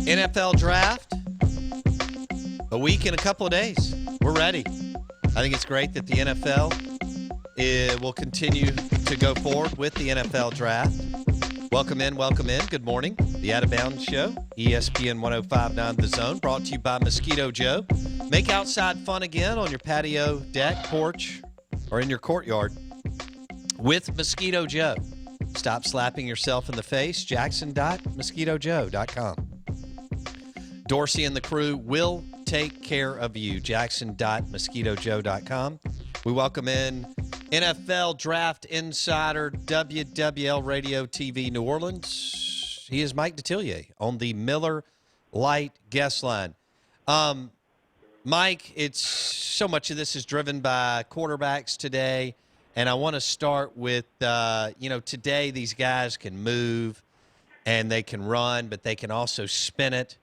NFL draft, a week and a couple of days. We're ready. I think it's great that the NFL will continue to go forward with the NFL draft. Welcome in, welcome in. Good morning. The Out of Bounds Show, ESPN 105.9 The Zone, brought to you by Mosquito Joe. Make outside fun again on your patio, deck, porch, or in your courtyard with Mosquito Joe. Stop slapping yourself in the face. Jackson.mosquitojoe.com. Dorsey and the crew will take care of you. Jackson.mosquitojoe.com. We welcome in NFL Draft Insider, WWL Radio TV New Orleans. He is Mike Detillier on the Miller Lite guest line. Mike, it's so much of this is driven by quarterbacks today, and I want to start with, today these guys can move and they can run, but they can also spin it.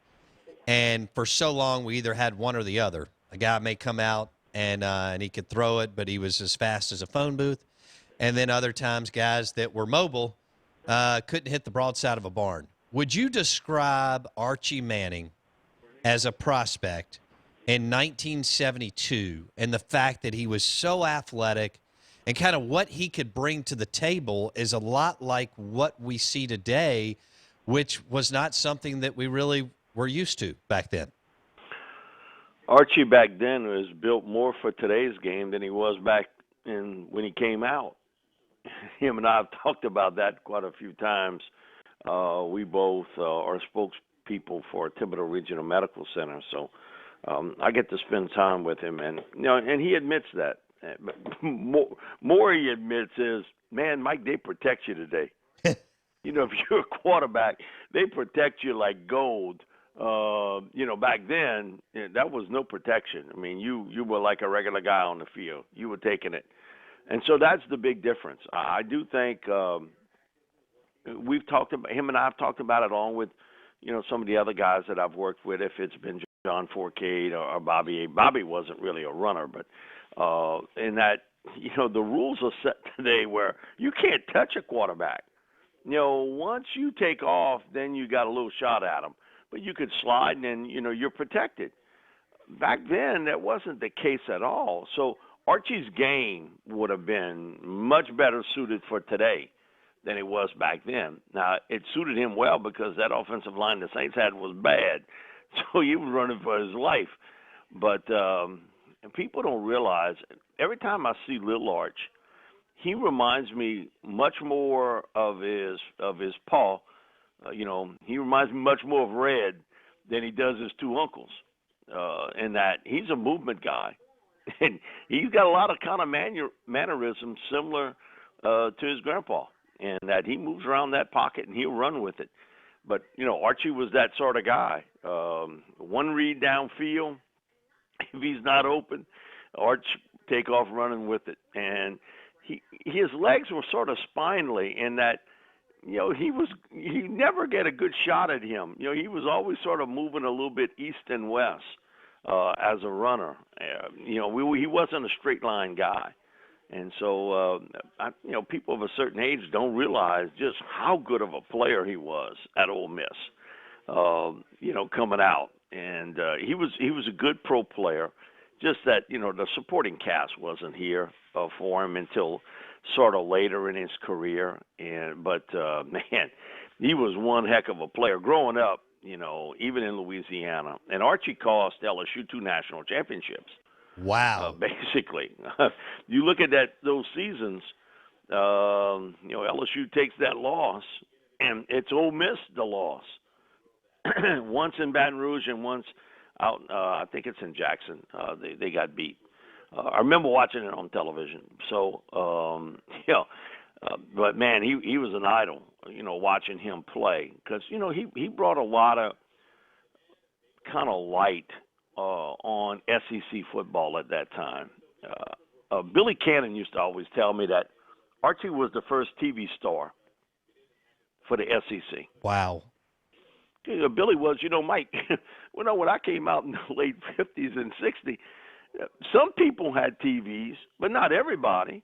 And for so long, we either had one or the other. A guy may come out and he could throw it, but he was as fast as a phone booth. And then other times, guys that were mobile couldn't hit the broadside of a barn. Would you describe Archie Manning as a prospect in 1972 and the fact that he was so athletic and kind of what he could bring to the table is a lot like what we see today, which was not something that we really were used to back then? Archie back then was built more for today's game than he was back when he came out. Him and I have talked about that quite a few times. We both are spokespeople for Thibodeau Regional Medical Center, so I get to spend time with him, and and he admits that. More he admits is, man, Mike, they protect you today. If you're a quarterback, they protect you like gold. Back then, that was no protection. I mean, you were like a regular guy on the field. You were taking it. And so that's the big difference. I do think we've talked about, him and I have talked about it along with, some of the other guys that I've worked with, if it's been John Forcade or Bobby. Bobby wasn't really a runner, but in that, the rules are set today where you can't touch a quarterback. Once you take off, then you got a little shot at him. But you could slide and then, you're protected. Back then, that wasn't the case at all. So Archie's game would have been much better suited for today than it was back then. Now, it suited him well because that offensive line the Saints had was bad. So he was running for his life. But people don't realize, every time I see Lil Arch, he reminds me much more of his pa. He reminds me much more of Red than he does his two uncles, in that he's a movement guy. And he's got a lot of kind of mannerisms similar to his grandpa, and that he moves around that pocket and he'll run with it. But, Archie was that sort of guy. One read downfield, if he's not open, Arch take off running with it. And his legs were sort of spindly in that, he never get a good shot at him. He was always sort of moving a little bit east and west as a runner. He wasn't a straight line guy. And so, people of a certain age don't realize just how good of a player he was at Ole Miss, coming out. And he was a good pro player, just that, the supporting cast wasn't here for him until sort of later in his career. But man, he was one heck of a player growing up, even in Louisiana. And Archie cost LSU 2 national championships. Wow. Basically. You look at those seasons, LSU takes that loss, and it's Ole Miss the loss. Once in Baton Rouge and once out, I think it's in Jackson. They got beat. I remember watching it on television. So, but man, he was an idol, watching him play. Because, he brought a lot of kind of light on SEC football at that time. Billy Cannon used to always tell me that Archie was the first TV star for the SEC. Wow. Billy was, Mike, when I came out in the late 50s and 60s, some people had TVs, but not everybody.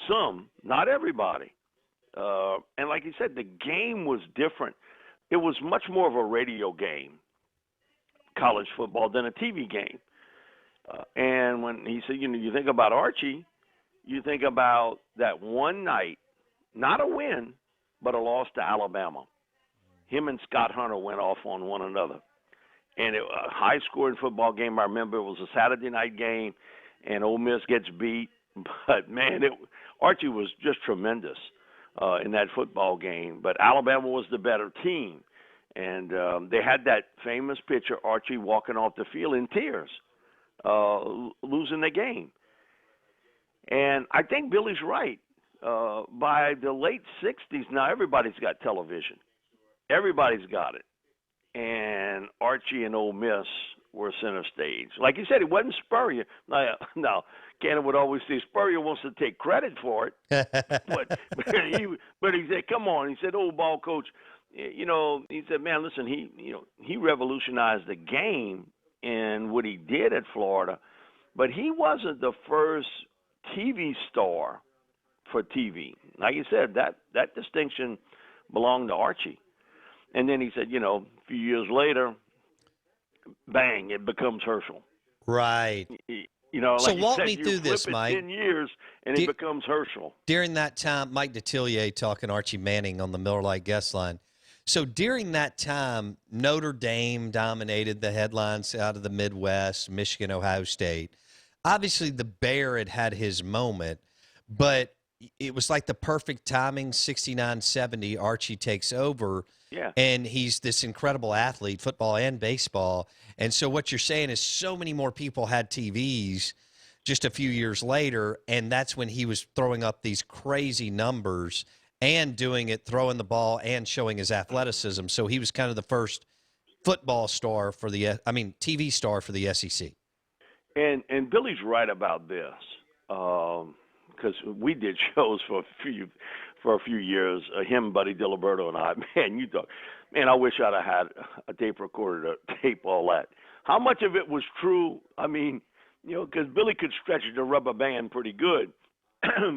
Some, not everybody. And like you said, the game was different. it was much more of a radio game, college football, than a TV game. And when he said, you think about Archie, you think about that one night, not a win, but a loss to Alabama. Him and Scott Hunter went off on one another. And a high-scoring football game. I remember it was a Saturday night game, and Ole Miss gets beat. But, man, Archie was just tremendous in that football game. But Alabama was the better team. And they had that famous picture, Archie walking off the field in tears, losing the game. And I think Billy's right. By the late 60s, now everybody's got television. Everybody's got it. And Archie and Ole Miss were center stage. Like you said, it wasn't Spurrier. Now, Cannon would always say Spurrier wants to take credit for it. but he said, come on. He said, old ball coach, he said, man, listen, he revolutionized the game in what he did at Florida. But he wasn't the first TV star for TV. Like you said, that distinction belonged to Archie. And then he said, a few years later, bang, it becomes Herschel. Right. So walk me through this, Mike. 10 years, and it becomes Herschel. During that time, Mike Detillier talking Archie Manning on the Miller Lite guest line. So during that time, Notre Dame dominated the headlines out of the Midwest, Michigan, Ohio State. Obviously, the Bear had his moment, but it was like the perfect timing, 69-70, Archie takes over. Yeah. And he's this incredible athlete, football and baseball. And so what you're saying is so many more people had TVs just a few years later, and that's when he was throwing up these crazy numbers and doing it, throwing the ball and showing his athleticism. So he was kind of the first football star for TV star for the SEC. And Billy's right about this, because we did shows for a few years, him, Buddy Diliberto, and I. Man, I wish I'd have had a tape recorder to tape all that. How much of it was true? I mean, because Billy could stretch the rubber band pretty good.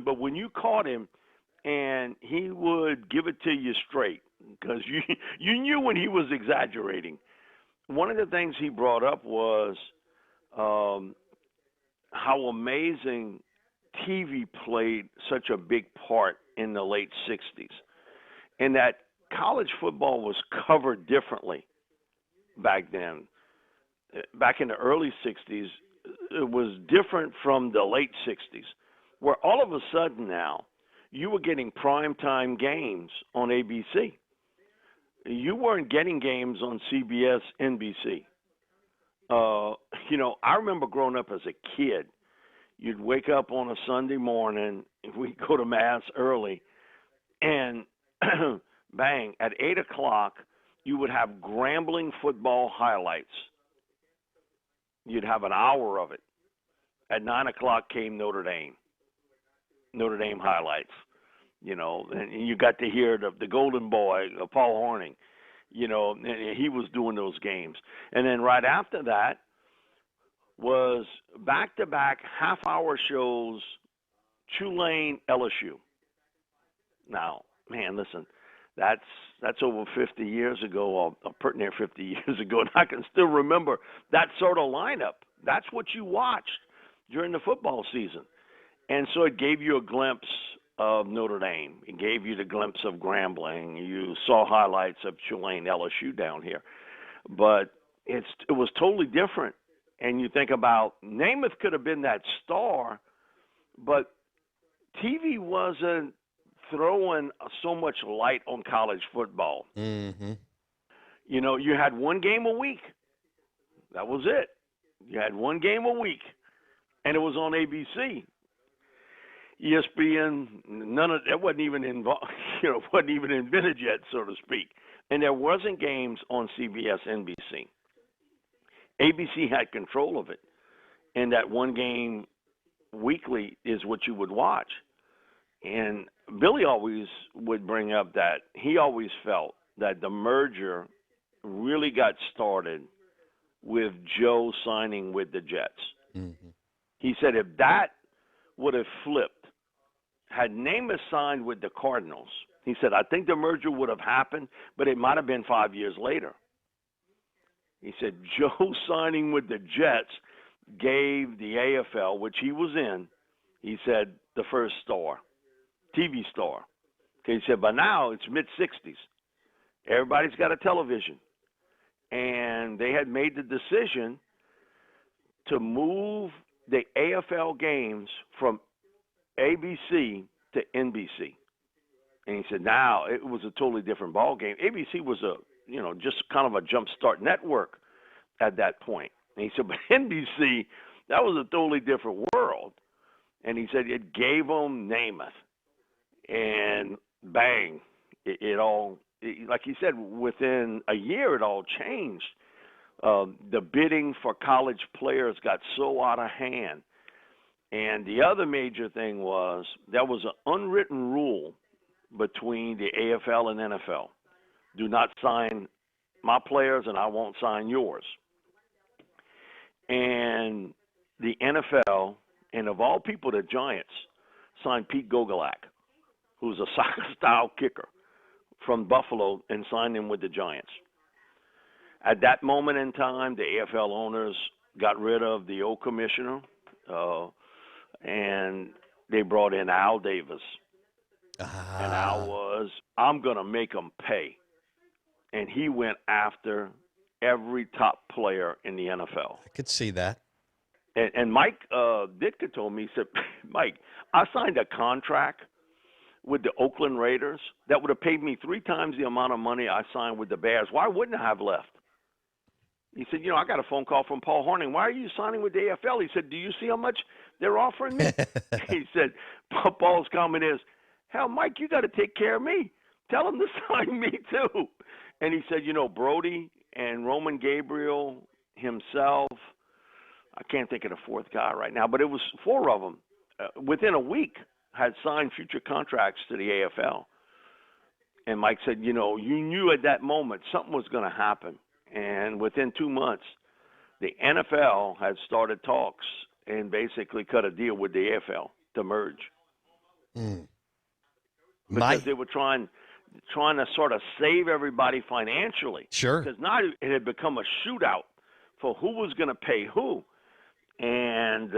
But when you caught him, and he would give it to you straight, because you knew when he was exaggerating. One of the things he brought up was how amazing TV played such a big part in the late 60s, and that college football was covered differently back then. Back in the early 60s, it was different from the late 60s, where all of a sudden now you were getting primetime games on ABC. You weren't getting games on CBS, NBC. I remember growing up as a kid. You'd wake up on a Sunday morning, we'd go to Mass early, and bang, at 8 o'clock, you would have Grambling football highlights. You'd have an hour of it. At 9 o'clock came Notre Dame highlights, and you got to hear the Golden Boy, Paul Hornung, and he was doing those games. And then right after that was back-to-back half-hour shows, Tulane, LSU. Now, man, listen, that's over 50 years ago, or pretty near 50 years ago, and I can still remember that sort of lineup. That's what you watched during the football season. And so it gave you a glimpse of Notre Dame. It gave you the glimpse of Grambling. You saw highlights of Tulane, LSU down here. But it was totally different. And you think about Namath could have been that star, but TV wasn't throwing so much light on college football. Mm-hmm. You had one game a week. That was it. You had one game a week, and it was on ABC. ESPN, none of that wasn't even involved. Wasn't even invented yet, so to speak. And there wasn't games on CBS, NBC. ABC had control of it, and that one game weekly is what you would watch. And Billy always would bring up that he always felt that the merger really got started with Joe signing with the Jets. Mm-hmm. He said if that would have flipped, had Namath signed with the Cardinals, He said, I think the merger would have happened, but it might have been 5 years later. He said, Joe signing with the Jets gave the AFL, which he was in, he said, the first star, TV star. He said, but now it's mid-60s. Everybody's got a television. And they had made the decision to move the AFL games from ABC to NBC. And he said, now it was a totally different ball game. ABC was just kind of a jumpstart network at that point. And he said, but NBC, that was a totally different world. And he said it gave them Namath. And bang, it all, like he said, within a year it all changed. The bidding for college players got so out of hand. And the other major thing was there was an unwritten rule between the AFL and NFL. Do not sign my players and I won't sign yours. And the NFL, and of all people, the Giants, signed Pete Gogolak, who's a soccer-style kicker from Buffalo, and signed him with the Giants. At that moment in time, the AFL owners got rid of the old commissioner, and they brought in Al Davis. And Al was, I'm going to make them pay. And he went after every top player in the NFL. I could see that. And Mike Ditka told me, he said, Mike, I signed a contract with the Oakland Raiders that would have paid me 3 times the amount of money I signed with the Bears. Why wouldn't I have left? He said, I got a phone call from Paul Hornung. Why are you signing with the AFL? He said, do you see how much they're offering me? He said, Paul's comment is, hell, Mike, you got to take care of me. Tell him to sign me too. And he said, Brody and Roman Gabriel himself, I can't think of the fourth guy right now, but it was 4 of them within a week had signed future contracts to the AFL. And Mike said, you knew at that moment something was going to happen. And within 2 months, the NFL had started talks and basically cut a deal with the AFL to merge. Because they were trying to sort of save everybody financially. Sure. Because now it had become a shootout for who was going to pay who. And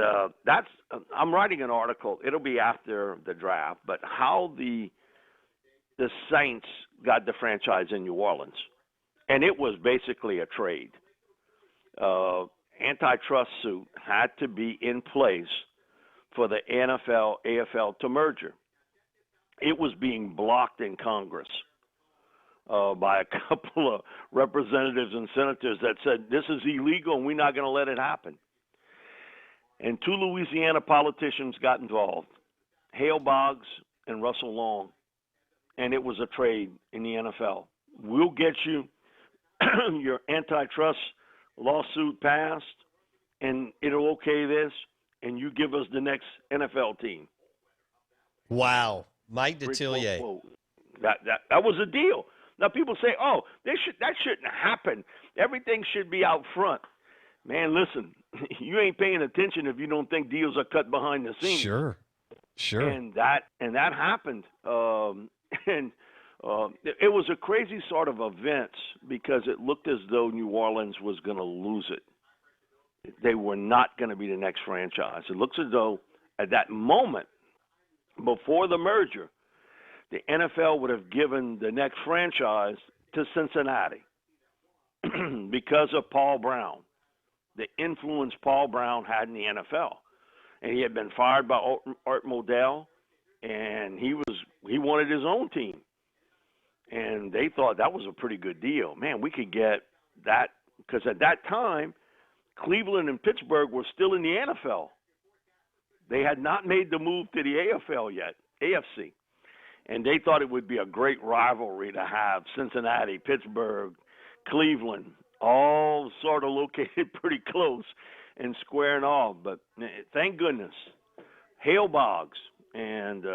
I'm writing an article. It'll be after the draft, but how the Saints got the franchise in New Orleans. And it was basically a trade. Antitrust suit had to be in place for the NFL-AFL to merger. It was being blocked in Congress by a couple of representatives and senators that said, this is illegal and we're not going to let it happen. And 2 Louisiana politicians got involved, Hale Boggs and Russell Long, and it was a trade in the NFL. We'll get you your antitrust lawsuit passed, and it'll okay this, and you give us the next NFL team. Wow. Mike Detillier. Whoa. That was a deal. Now people say, oh, that shouldn't happen. Everything should be out front. Man, listen, you ain't paying attention if you don't think deals are cut behind the scenes. Sure. And that happened. It was a crazy sort of event because it looked as though New Orleans was going to lose it. They were not going to be the next franchise. It looks as though at that moment, before the merger, the NFL would have given the next franchise to Cincinnati because of Paul Brown, the influence Paul Brown had in the NFL. And he had been fired by Art Modell, and he wanted his own team. And they thought that was a pretty good deal. Man, we could get that because at that time, Cleveland and Pittsburgh were still in the NFL. They had not made the move to the AFL yet, AFC. And they thought it would be a great rivalry to have Cincinnati, Pittsburgh, Cleveland, all sort of located pretty close and squaring off. But thank goodness, Hale Boggs, and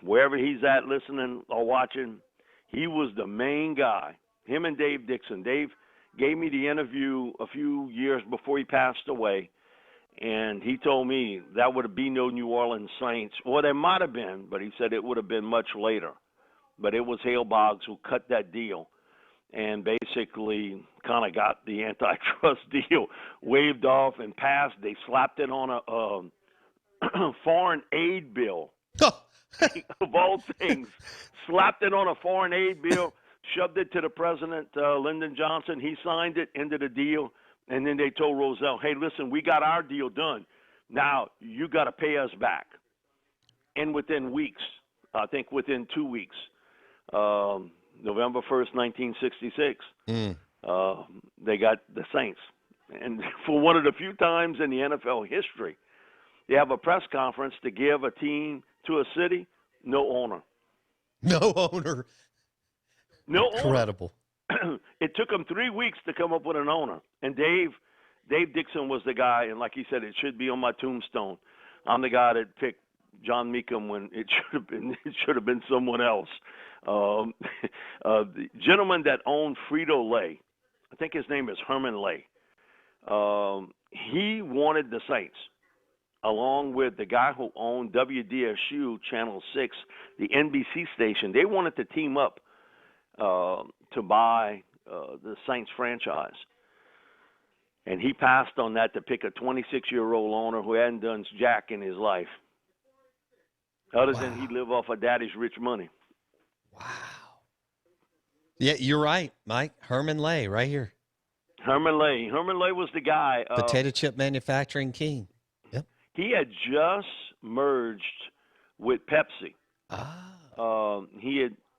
wherever he's at listening or watching, he was the main guy, him and Dave Dixon. Dave gave me the interview a few years before he passed away, and he told me that would be no New Orleans Saints. Well, there might have been, but he said it would have been much later but it was Hale Boggs who cut that deal and basically kind of got the antitrust deal waived off and passed. They slapped it on a foreign aid bill, of all things. Slapped it on a foreign aid bill, shoved it to the president, Lyndon Johnson. He signed it, ended the deal, and then they told Rozelle, hey, listen, we got our deal done. Now you got to pay us back. And within weeks, I think within 2 weeks, November 1st, 1966, they got the Saints. And for one of the few times in the NFL history, they have a press conference to give a team to a city, no owner. No owner. No Incredible. owner. It took them 3 weeks to come up with an owner. And Dave Dixon was the guy, and like he said, it should be on my tombstone. I'm the guy that picked John Meekum when it should have been someone else. The gentleman that owned Frito-Lay, I think his name is Herman Lay. He wanted the Saints, along with the guy who owned WDSU Channel 6, the NBC station. They wanted to team up to buy the Saints franchise. And he passed on that to pick a 26-year-old owner who hadn't done jack in his life, other than he'd live off of daddy's rich money. Wow. Yeah, you're right, Mike. Herman Lay, right here. Herman Lay. Herman Lay was the guy. Potato chip manufacturing king. Yep. He had just merged with Pepsi.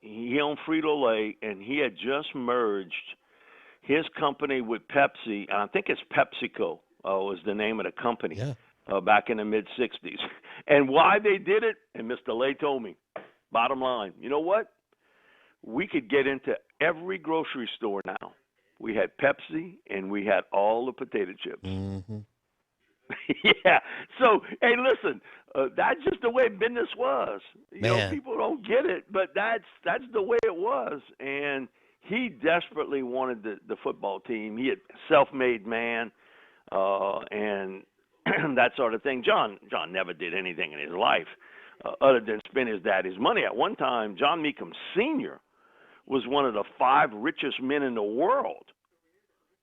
He owned Frito-Lay, and he had just merged his company with Pepsi. I think it's PepsiCo was the name of the company. Yeah. Back in the mid-'60s. And why they did it, and Mr. Lay told me, bottom line, you know what? We could get into every grocery store now. We had Pepsi, and we had all the potato chips. Mm-hmm. Yeah. So, hey, listen, that's just the way business was. You know, people don't get it, but that's the way it was. And he desperately wanted the football team. He had self-made man, and that sort of thing. John never did anything in his life other than spend his daddy's money. At one time, John Meekum Sr. was one of the 5 richest men in the world.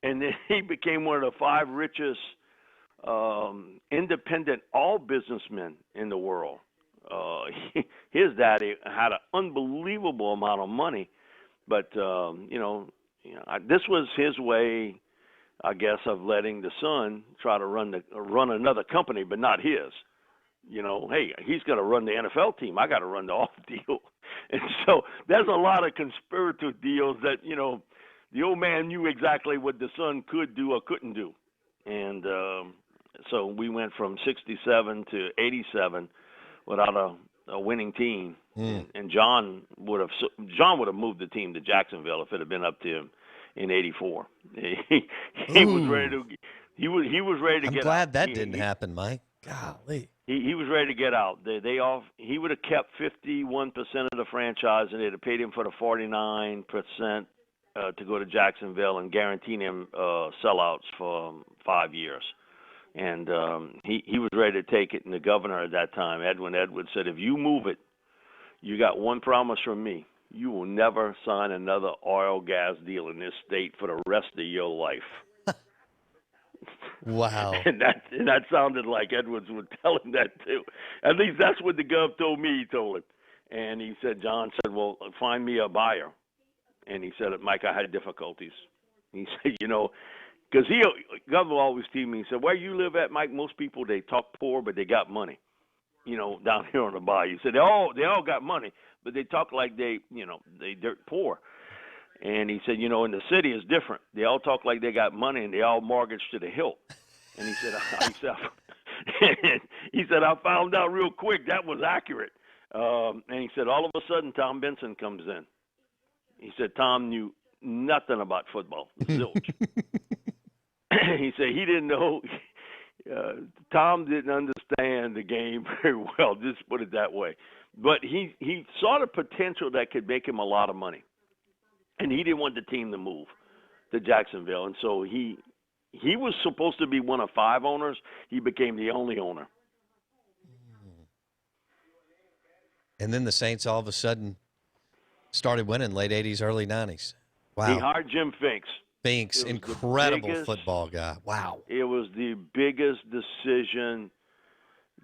And then he became one of the 5 richest independent all businessmen in the world. His daddy had an unbelievable amount of money. But, this was his way, I guess, of letting the son try to run another company, but not his. You know, hey, he's going to run the NFL team. I got to run the off deal. And so there's a lot of conspirator deals that, you know, the old man knew exactly what the son could do or couldn't do. And so we went from 67 to 87 without a winning team. And John would have moved the team to Jacksonville if it had been up to him in '84. He was ready to. He was ready to get out. I'm glad that didn't happen, Mike. Golly. He was ready to get out. He would have kept 51% of the franchise, and they'd have paid him for the 49% to go to Jacksonville and guaranteed him sellouts for 5 years. And he was ready to take it. And the governor at that time, Edwin Edwards, said, if you move it, you got one promise from me. You will never sign another oil gas deal in this state for the rest of your life. Wow. And that sounded like Edwards would tell him that too. At least that's what the gov told me he told him. And he said, John said, well, find me a buyer. And he said, Mike, I had difficulties. He said, you know, because Gov always teased me. He said, where you live at, Mike, most people, they talk poor, but they got money. You know, down here on the bayou. He said, they all got money, but they talk like they dirt poor. And he said, you know, in the city it's different. They all talk like they got money, and they all mortgaged to the hilt. And he said, I found out real quick that was accurate. And he said, all of a sudden, Tom Benson comes in. He said, Tom knew nothing about football. Zilch. He said he didn't know. Tom didn't understand the game very well, just put it that way. But he saw the potential that could make him a lot of money. And he didn't want the team to move to Jacksonville. And so he was supposed to be one of 5 owners. He became the only owner. And then the Saints all of a sudden Started winning late 80s, early 90s. Wow. He hired Jim Finks. Finks, incredible football guy. Wow. It was the biggest decision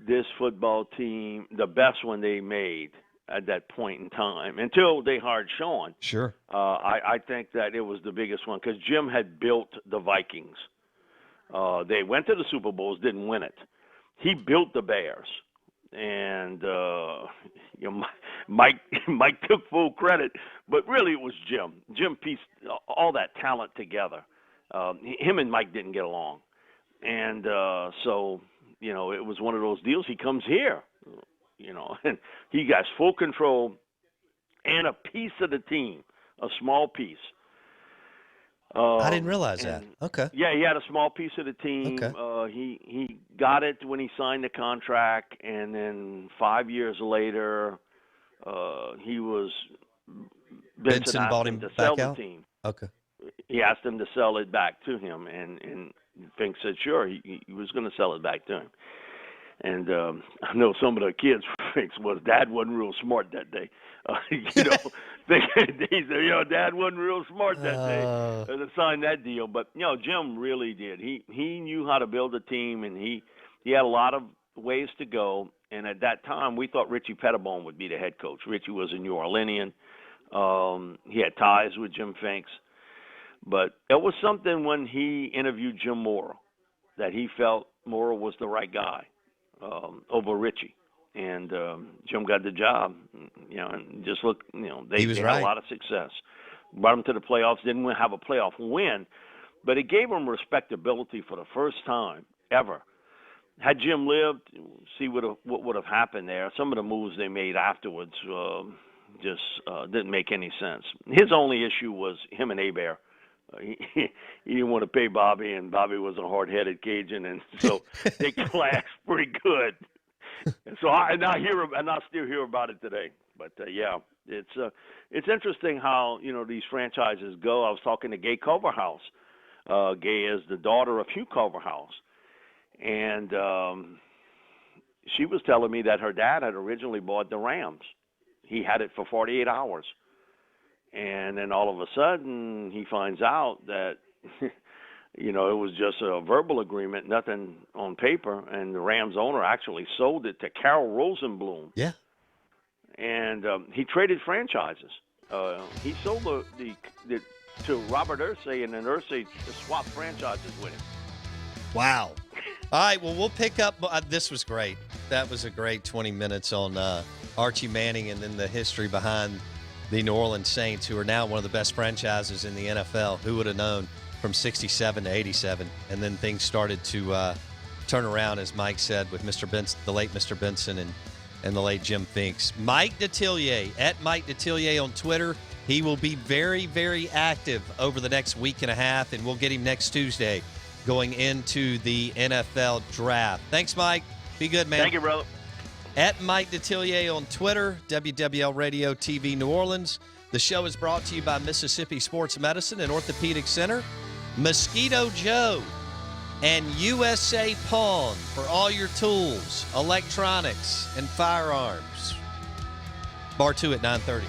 this football team, the best one they made at that point in time, until they hired Sean. Sure. I think that it was the biggest one because Jim had built the Vikings. They went to the Super Bowls, didn't win it. He built the Bears. And Mike took full credit, but really it was Jim. Jim pieced all that talent together. Him and Mike didn't get along, and so it was one of those deals. He comes here, and he got full control and a piece of the team, a small piece. I didn't realize that. Okay. Yeah, he had a small piece of the team. Okay. He got it when he signed the contract, and then 5 years later, he was Benson bought him to back sell out? the team. Okay. He asked him to sell it back to him, and Fink said sure. He was going to sell it back to him. And I know some of the kids was Dad wasn't real smart that day. He said, Dad wasn't real smart that day to sign that deal. But Jim really did. He knew how to build a team, and he had a lot of ways to go. And at that time, we thought Richie Pettibone would be the head coach. Richie was a New Orleanian. He had ties with Jim Finks. But it was something when he interviewed Jim Mora that he felt Mora was the right guy over Richie. And Jim got the job, and just look, they had a lot of success. Brought them to the playoffs, didn't have a playoff win, but it gave them respectability for the first time ever. Had Jim lived, see what would have happened there. Some of the moves they made afterwards just didn't make any sense. His only issue was him and Hebert. He didn't want to pay Bobby, and Bobby was a hard-headed Cajun, and so they clashed pretty good. And so I still hear about it today. But it's interesting how these franchises go. I was talking to Gay Culverhouse. Gay is the daughter of Hugh Culverhouse, and she was telling me that her dad had originally bought the Rams. He had it for 48 hours. And then all of a sudden, he finds out that, it was just a verbal agreement, nothing on paper. And the Rams owner actually sold it to Carol Rosenblum. Yeah. And he traded franchises. He sold the to Robert Irsay, and then Irsay swapped franchises with him. Wow. All right, well, we'll pick up. This was great. That was a great 20 minutes on Archie Manning and then the history behind the New Orleans Saints, who are now one of the best franchises in the NFL. Who would have known from 67 to 87? And then things started to turn around, as Mike said, with Mr. Benson, the late Mr. Benson and the late Jim Finks. Mike Detillier, at Mike Detillier on Twitter. He will be very, very active over the next week and a half, and we'll get him next Tuesday going into the NFL draft. Thanks, Mike. Be good, man. Thank you, brother. At Mike Detillier on Twitter, WWL Radio TV New Orleans. The show is brought to you by Mississippi Sports Medicine and Orthopedic Center, Mosquito Joe, and USA Pawn for all your tools, electronics, and firearms. Bar 2 at 9:30.